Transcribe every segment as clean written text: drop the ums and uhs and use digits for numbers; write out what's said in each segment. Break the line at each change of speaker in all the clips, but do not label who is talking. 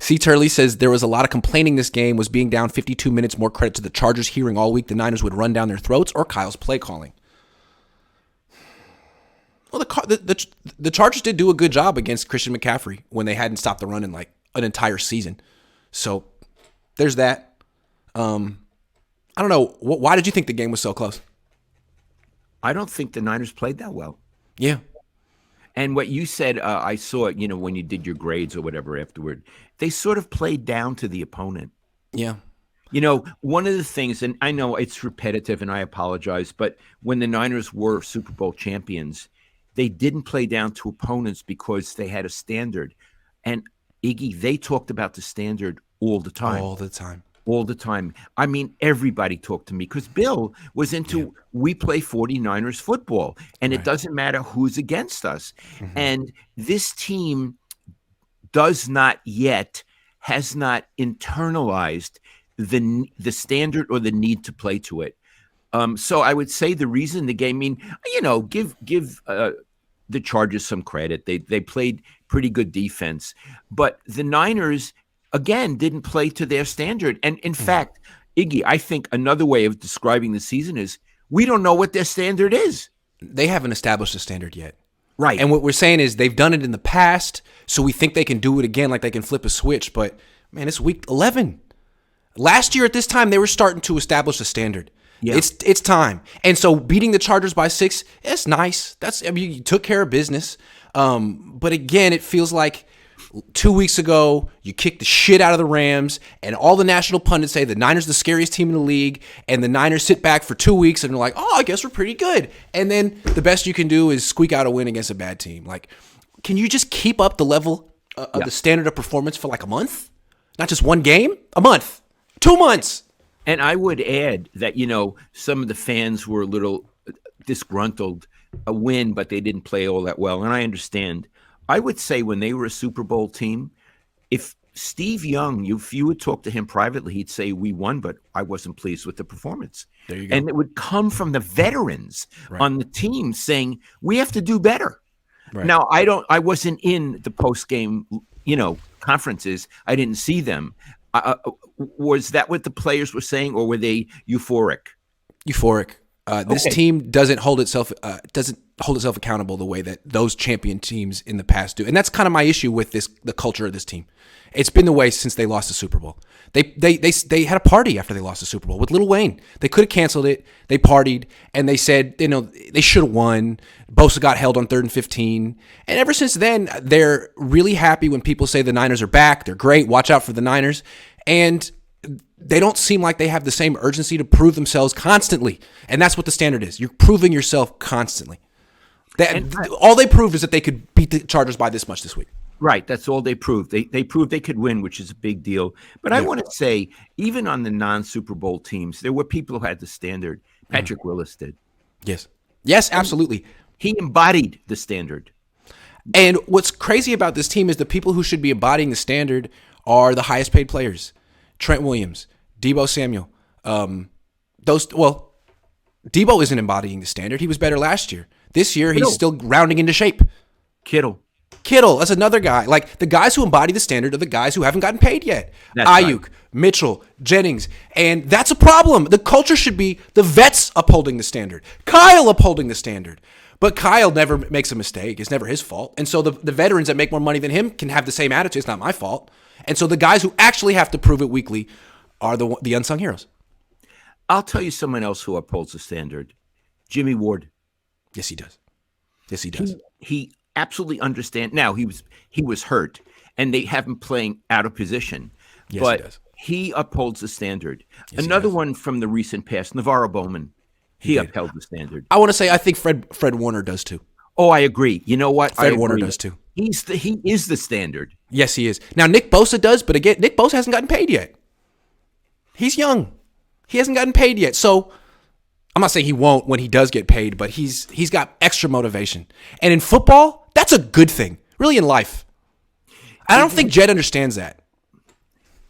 C. Turley says there was a lot of complaining this game was being down 52 minutes. More credit to the Chargers hearing all week the Niners would run down their throats or Kyle's play calling. Well, the Chargers did do a good job against Christian McCaffrey when they hadn't stopped the run in like an entire season. So there's that. I don't know. Why did you think the game was so close?
I don't think the Niners played that well.
Yeah.
And what you said, I saw it, when you did your grades or whatever afterward, they sort of played down to the opponent.
Yeah.
One of the things, and I know it's repetitive and I apologize, but when the Niners were Super Bowl champions, they didn't play down to opponents because they had a standard. And Iggy, they talked about the standard all the time.
All the time.
All the time. I mean, everybody talked to me because Bill was into, we play 49ers football, and it doesn't matter who's against us. Mm-hmm. And this team has not internalized the standard or the need to play to it. So I would say the reason the game, give the Chargers some credit. They played pretty good defense, but the Niners, again, didn't play to their standard. And in fact, Iggy, I think another way of describing the season is we don't know what their standard is.
They haven't established a standard yet.
Right.
And what we're saying is they've done it in the past, so we think they can do it again, like they can flip a switch. But, man, it's week 11. Last year at this time, they were starting to establish a standard. Yeah. It's time. And so beating the Chargers by 6, it's nice. You took care of business. But again, it feels like 2 weeks ago, you kicked the shit out of the Rams, and all the national pundits say the Niners are the scariest team in the league, and the Niners sit back for 2 weeks and they're like, I guess we're pretty good. And then the best you can do is squeak out a win against a bad team. Like, can you just keep up the level of the standard of performance for like a month? Not just one game? A month. 2 months.
And I would add that, some of the fans were a little disgruntled, a win, but they didn't play all that well. And I understand. I would say when they were a Super Bowl team, if Steve Young, if you would talk to him privately, he'd say, we won, but I wasn't pleased with the performance.
There you go.
And it would come from the veterans on the team saying, we have to do better. Right. Now, I wasn't in the post-game, conferences. I didn't see them. Was that what the players were saying, or were they euphoric?
Euphoric. This team doesn't hold itself accountable the way that those champion teams in the past do, and that's kind of my issue with the culture of this team. It's been the way since they lost the Super Bowl. They had a party after they lost the Super Bowl with Lil Wayne. They could have canceled it. They partied, and they said they should have won. Bosa got held on 3rd and 15, and ever since then they're really happy when people say the Niners are back. They're great. Watch out for the Niners, and they don't seem like they have the same urgency to prove themselves constantly. And that's what the standard is. You're proving yourself constantly. All they proved is that they could beat the Chargers by this much this week.
Right. That's all they proved. They proved they could win, which is a big deal. But I want to say, even on the non-Super Bowl teams, there were people who had the standard. Patrick Willis did.
Yes. Yes, absolutely.
He embodied the standard.
And what's crazy about this team is the people who should be embodying the standard are the highest paid players. Trent Williams, Deebo Samuel. Deebo isn't embodying the standard. He was better last year. This year, he's still rounding into shape.
Kittle,
that's another guy. Like, the guys who embody the standard are the guys who haven't gotten paid yet.
That's
Ayuk, right. Mitchell, Jennings. And that's a problem. The culture should be the vets upholding the standard. Kyle upholding the standard. But Kyle never makes a mistake. It's never his fault. And so the veterans that make more money than him can have the same attitude. It's not my fault. And so the guys who actually have to prove it weekly are the unsung heroes.
I'll tell you someone else who upholds the standard. Jimmy Ward.
Yes, he does. Yes, he does.
He absolutely understands. Now, he was hurt, and they have him playing out of position.
Yes,
but
he does.
He upholds the standard.
Yes,
Another one from the recent past, Navarro Bowman. He upheld the standard.
I want to say I think Fred Warner does too.
Oh, I agree. You know what?
Fred Warner does too.
He is the standard.
Yes, he is. Now, Nick Bosa does, but again, Nick Bosa hasn't gotten paid yet. He's young. He hasn't gotten paid yet. So I'm not saying he won't when he does get paid, but he's got extra motivation. And in football, that's a good thing. Really, in life. I don't think Jed understands that.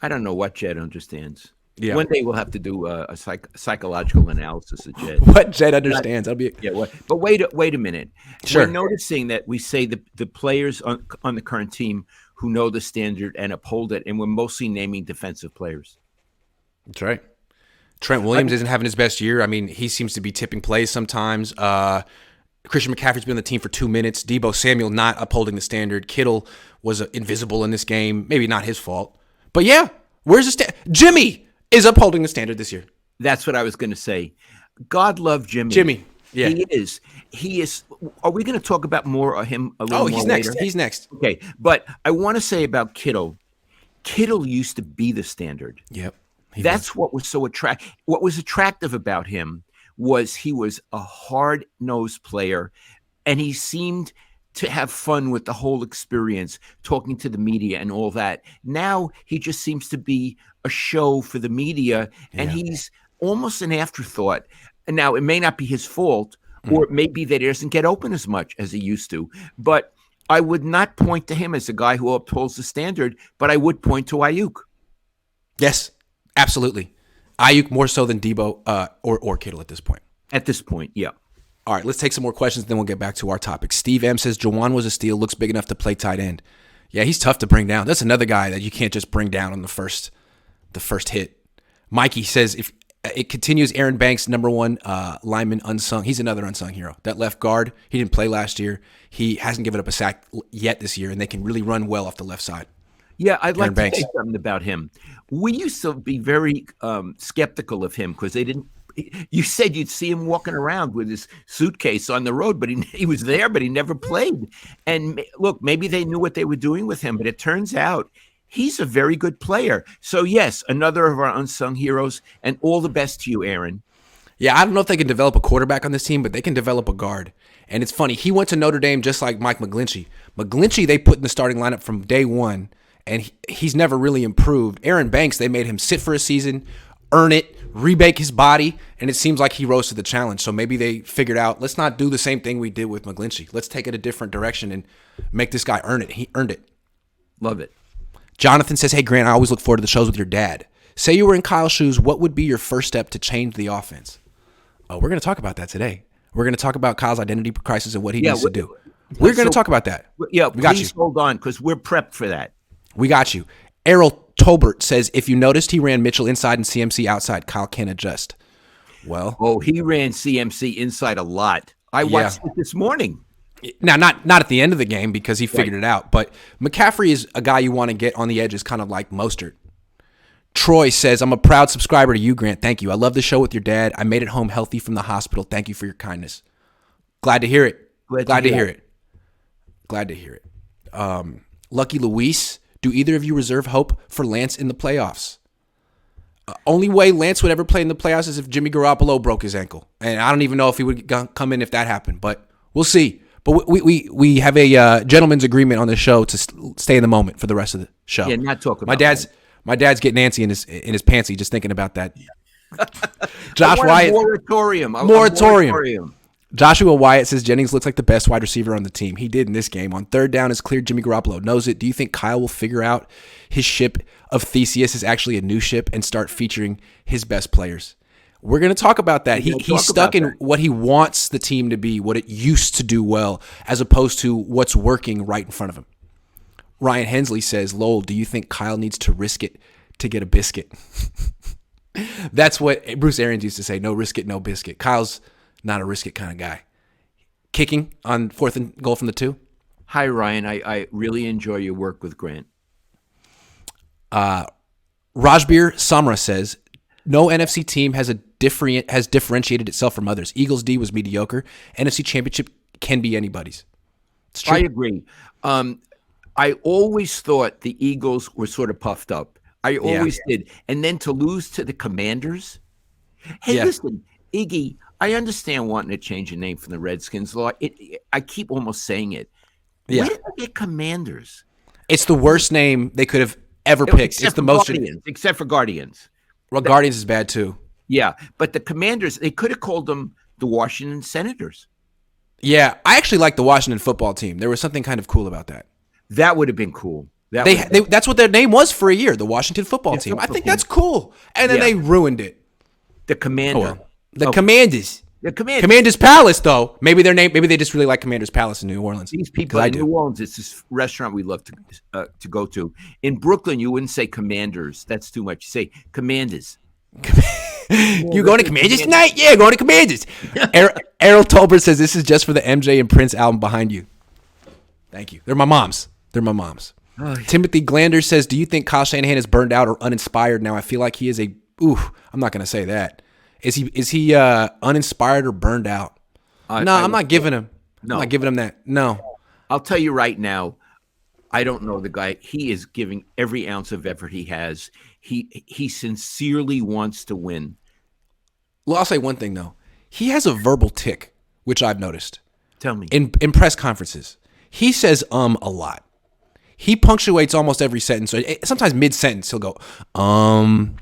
I don't know what Jed understands.
Yeah.
One day we'll have to do a psychological analysis of Jed.
What Jed understands. That'll be
Yeah, but wait a minute.
Sure.
We're noticing that we say the players on the current team who know the standard and uphold it, and we're mostly naming defensive players.
That's right. Trent Williams isn't having his best year. I mean, he seems to be tipping plays sometimes. Christian McCaffrey's been on the team for 2 minutes. Deebo Samuel not upholding the standard. Kittle was invisible in this game. Maybe not his fault. But yeah, where's the standard? Jimmy is upholding the standard this year.
That's what I was going to say. God love Jimmy.
Jimmy. Yeah.
He is. Are we going to talk about more of him a little more
he's next.
later?
He's next.
Okay. But I want to say about Kittle. Kittle used to be the standard.
Yep.
That's what was so attractive. What was attractive about him was he was a hard-nosed player, and he seemed to have fun with the whole experience, talking to the media and all that. Now he just seems to be a show for the media, and he's almost an afterthought. And now it may not be his fault, or it may be that he doesn't get open as much as he used to. But I would not point to him as a guy who upholds the standard, but I would point to Ayuk.
Yes. Absolutely. Ayuk more so than Deebo or Kittle at this point.
At this point, yeah.
All right, let's take some more questions, then we'll get back to our topic. Steve M says, Jawan was a steal, looks big enough to play tight end. Yeah, he's tough to bring down. That's another guy that you can't just bring down on the first hit. Mikey says, if it continues, Aaron Banks, number one lineman, unsung. He's another unsung hero. That left guard, he didn't play last year. He hasn't given up a sack yet this year, and they can really run well off the left side.
Yeah, I'd like
Aaron
to say something about him. We used to be very skeptical of him because they didn't. You said you'd see him walking around with his suitcase on the road, but he was there, but he never played. And look, maybe they knew what they were doing with him, but it turns out he's a very good player. So yes, another of our unsung heroes, and all the best to you, Aaron.
Yeah, I don't know if they can develop a quarterback on this team, but they can develop a guard. And it's funny, he went to Notre Dame just like Mike McGlinchey. McGlinchey, they put in the starting lineup from day one, and he's never really improved. Aaron Banks, they made him sit for a season, earn it, rebake his body, and it seems like he rose to the challenge. So maybe they figured out, let's not do the same thing we did with McGlinchey. Let's take it a different direction and make this guy earn it. He earned it.
Love it.
Jonathan says, hey, Grant, I always look forward to the shows with your dad. Say you were in Kyle's shoes, what would be your first step to change the offense? Oh, we're going to talk about that today. We're going to talk about Kyle's identity crisis and what he needs to do. We're going to talk about that.
Yeah,
we got
please
you.
Hold on, because we're prepped for that.
We got you. Errol Tolbert says, if you noticed he ran Mitchell inside and CMC outside, Kyle can adjust. Well.
Oh, he ran CMC inside a lot. I watched it this morning.
Now, not at the end of the game because he figured it out, but McCaffrey is a guy you want to get on the edges, kind of like Mostert. Troy says, I'm a proud subscriber to you, Grant. Thank you. I love the show with your dad. I made it home healthy from the hospital. Thank you for your kindness. Glad to hear it. Glad to hear it. Glad to hear it. Lucky Luis, do either of you reserve hope for Lance in the playoffs? Only way Lance would ever play in the playoffs is if Jimmy Garoppolo broke his ankle. And I don't even know if he would come in if that happened, but we'll see. But we have a gentleman's agreement on the show to stay in the moment for the rest of the show.
Yeah, not talk about
my dad's getting antsy in his pantsy just thinking about that. Josh Wyatt.
Moratorium.
Joshua Wyatt says Jennings looks like the best wide receiver on the team. He did in this game. On third down is clear. Jimmy Garoppolo knows it. Do you think Kyle will figure out his ship of Theseus is actually a new ship and start featuring his best players? We're going to talk about that. He's stuck in what he wants the team to be, what it used to do well, as opposed to what's working right in front of him. Ryan Hensley says, Lowell, do you think Kyle needs to risk it to get a biscuit? That's what Bruce Arians used to say, no risk it, no biscuit. Kyle's not a risk it kind of guy. Kicking on 4th and goal from the 2.
Hi, Ryan. I really enjoy your work with Grant.
Rajbir Samra says, no NFC team has differentiated itself from others. Eagles D was mediocre. NFC Championship can be anybody's. It's true.
I agree. I always thought the Eagles were sort of puffed up. I always did. And then to lose to the Commanders. Hey, listen, Iggy, I understand wanting to change your name from the Redskins. I keep almost saying it.
Yeah.
Where did they get Commanders?
It's the worst name they could have ever picked. It's the most
Guardians, except for Guardians.
Well, Guardians is bad too.
Yeah, but the Commanders, they could have called them the Washington Senators.
Yeah, I actually like the Washington football team. There was something kind of cool about that.
That would have been cool.
That's what their name was for a year, the Washington football team. I think that's cool. And then they ruined it.
The Commander.
The Commanders.
The Commanders.
Commanders Palace, though. Maybe they just really like Commanders Palace in New Orleans.
These people in New Orleans, it's this restaurant we love to go to. In Brooklyn, you wouldn't say Commanders. That's too much. You say Commanders.
You going to Commanders tonight? Yeah, going to Commanders. Errol Tolbert says this is just for the MJ and Prince album behind you. Thank you. They're my moms. Oh, yeah. Timothy Glander says, do you think Kyle Shanahan is burned out or uninspired now? I feel like he is I'm not going to say that. Is he uninspired or burned out? I'm not giving him. No. I'm not giving him that. No.
I'll tell you right now, I don't know the guy. He is giving every ounce of effort he has. He sincerely wants to win.
Well, I'll say one thing, though. He has a verbal tick, which I've noticed.
Tell me.
In press conferences, he says a lot. He punctuates almost every sentence. Sometimes mid-sentence, he'll go, And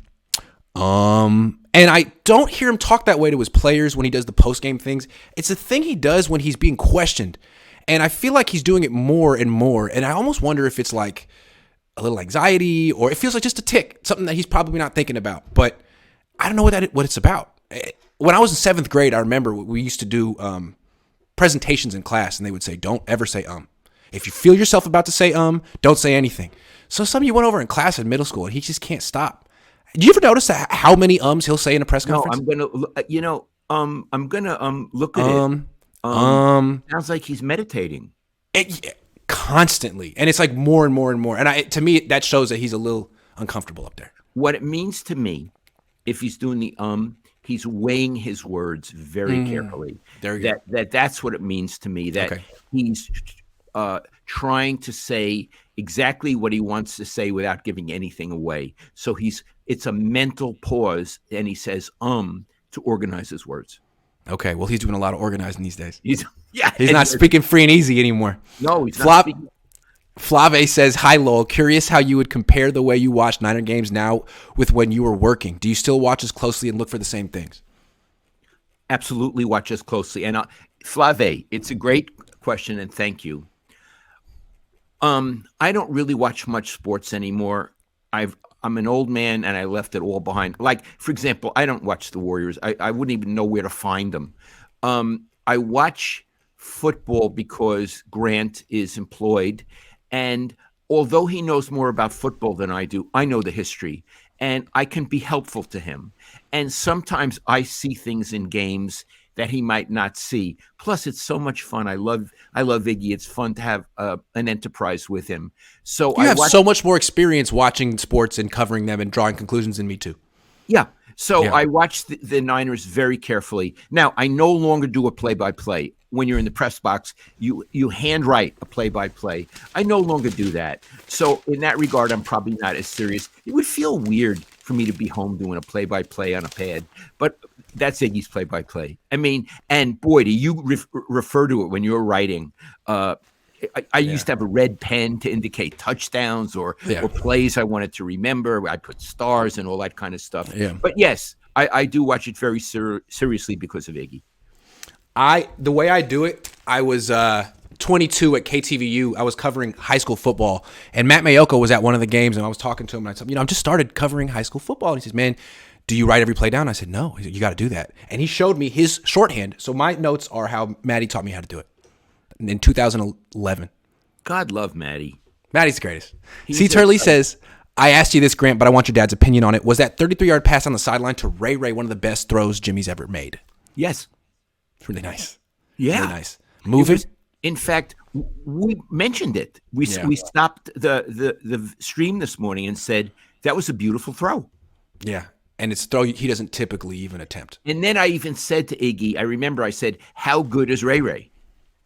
I don't hear him talk that way to his players when he does the post-game things. It's a thing he does when he's being questioned. And I feel like he's doing it more and more. And I almost wonder if it's like a little anxiety or it feels like just a tick, something that he's probably not thinking about. But I don't know what it's about. When I was in 7th grade, I remember we used to do presentations in class, and they would say, don't ever say If you feel yourself about to say don't say anything. So some of you went over in class in middle school, and he just can't stop. Did you ever notice how many he'll say in a press conference?
No, I'm gonna look at it. Sounds like he's meditating.
Constantly, and it's like more and more and more. And to me, that shows that he's a little uncomfortable up there.
What it means to me, if he's doing the he's weighing his words very carefully.
There you go.
That's what it means to me. That he's trying to say exactly what he wants to say without giving anything away. So it's a mental pause, and he says to organize his words.
Okay, well, he's doing a lot of organizing these days.
He's
not speaking free and easy anymore.
No, he's not speaking.
Flave says, hi, Lowell. Curious how you would compare the way you watch Niner games now with when you were working. Do you still watch as closely and look for the same things?
Absolutely watch as closely. And Flave, it's a great question, and thank you. I don't really watch much sports anymore. I'm an old man, and I left it all behind. Like, for example, I don't watch the Warriors. I wouldn't even know where to find them. I watch football because Grant is employed, and although he knows more about football than I do, I know the history, and I can be helpful to him. And sometimes I see things in games that he might not see. Plus, it's so much fun. I love Iggy. It's fun to have an enterprise with him. So
you have so much more experience watching sports and covering them and drawing conclusions than me too.
Yeah. So I watch the Niners very carefully. Now, I no longer do a play-by-play. When you're in the press box, you handwrite a play-by-play. I no longer do that. So in that regard, I'm probably not as serious. It would feel weird for me to be home doing a play-by-play on a pad, but that's Iggy's play-by-play. I mean, and boy, do you refer to it when you're writing. I used to have a red pen to indicate touchdowns or plays I wanted to remember. I put stars and all that kind of stuff. Yeah. But yes, I do watch it very seriously because of Iggy.
The way I do it, I was 22 at KTVU. I was covering high school football, and Matt Mayoko was at one of the games, and I was talking to him, and I said, I've just started covering high school football. And he says, man, do you write every play down? I said, no. He said, you got to do that. And he showed me his shorthand. So my notes are how Maddie taught me how to do it in 2011.
God love Maddie.
Maddie's the greatest. C. Turley says, I asked you this, Grant, but I want your dad's opinion on it. Was that 33-yard pass on the sideline to Ray Ray one of the best throws Jimmy's ever made?
Yes.
It's really nice.
Yeah.
Really nice. Moving.
In fact, we mentioned it. We stopped the stream this morning and said, that was a beautiful throw.
Yeah. And it's throw he doesn't typically even attempt.
And then I even said to Iggy, I said, how good is Ray Ray?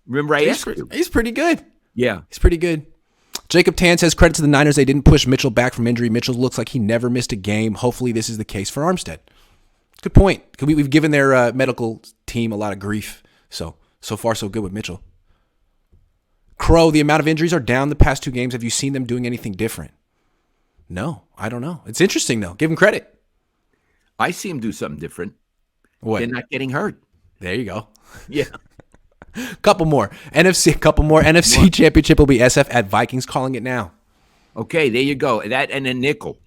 Remember I asked you?
He's pretty good.
Yeah.
He's pretty good. Jacob Tan says, credit to the Niners. They didn't push Mitchell back from injury. Mitchell looks like he never missed a game. Hopefully this is the case for Armstead. Good point. We've given their medical team a lot of grief. So far, so good with Mitchell. Crow, the amount of injuries are down the past 2 games. Have you seen them doing anything different? No, I don't know. It's interesting, though. Give him credit.
I see him do something different.
What?
They're not getting hurt.
There you go.
Yeah.
Couple more. NFC Championship will be SF at Vikings, calling it now.
Okay, there you go. That and a nickel.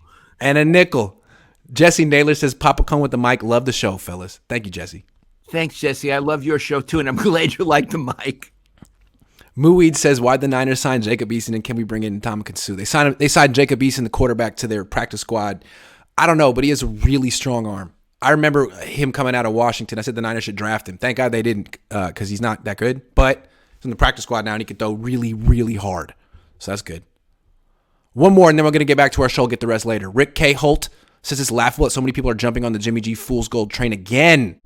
And a nickel. Jesse Naylor says, Papa Cohn with the mic. Love the show, fellas. Thank you, Jesse.
Thanks, Jesse. I love your show too, and I'm glad you like the mic.
Mooweed says, why'd the Niners sign Jacob Eason and can we bring in Ndamukong Suh? They signed Jacob Eason, the quarterback, to their practice squad. I don't know, but he has a really strong arm. I remember him coming out of Washington. I said the Niners should draft him. Thank God they didn't, because he's not that good. But he's in the practice squad now, and he can throw really, really hard. So that's good. One more, and then we're going to get back to our show. Get the rest later. Rick K. Holt says it's laughable that so many people are jumping on the Jimmy G Fool's Gold train again.